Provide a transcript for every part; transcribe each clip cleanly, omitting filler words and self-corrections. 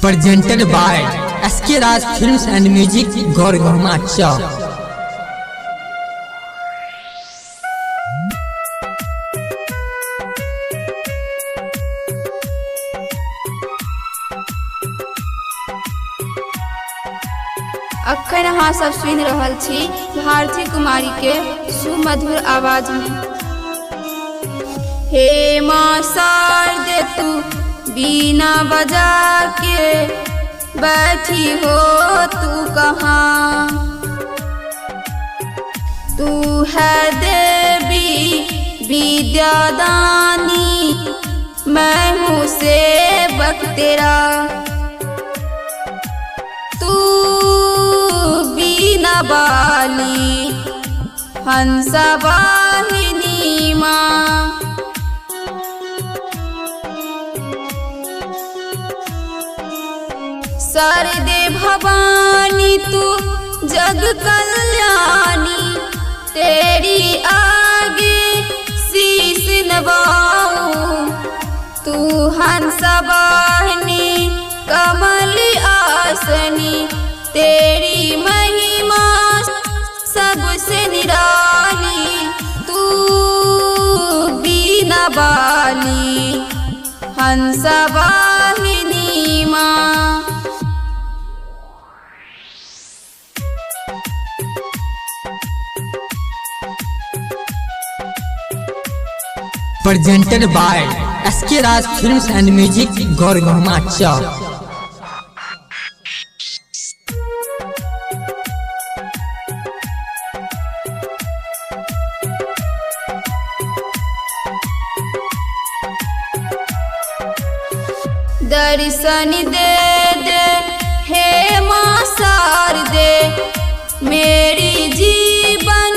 presented by SK Raj Films and Music, Gorgama Chowk। अखन अहाँ सब सुनि रहल छी भारती कुमारी के सुमधुर आवाज में। हे माँ शारदे तू बीना बजा के बैठी हो तू कहाँ, तू है देवी विद्यादानी, मैं हूँ सेवक तेरा। तू बीना वाली हंसा वाहिनी माँ, शारदे भवानी तू जग कल्याणी, तेरी आगे शीश नवाऊं। तू हंसा वाहिनी कमल आसनी, तेरी महिमा सबसे निराली। तू बीना वाली हंसा वाहिनी माँ। Presented by SK Raj Films and Music, Gorgama Chowk। दर्शन दे दे हे माँ शारदे, मेरी जीवन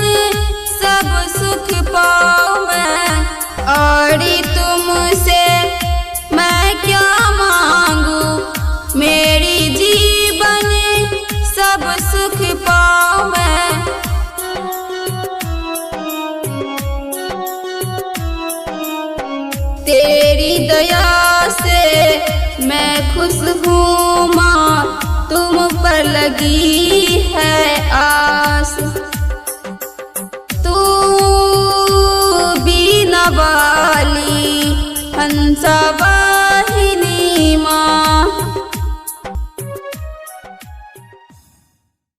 सब सुख पाऊं मैं। और तुमसे मैं क्या मांगू, मेरी जीवन सब सुख पाऊं मैं। तेरी दया से मैं खुश हूँ माँ, तुम पर लगी है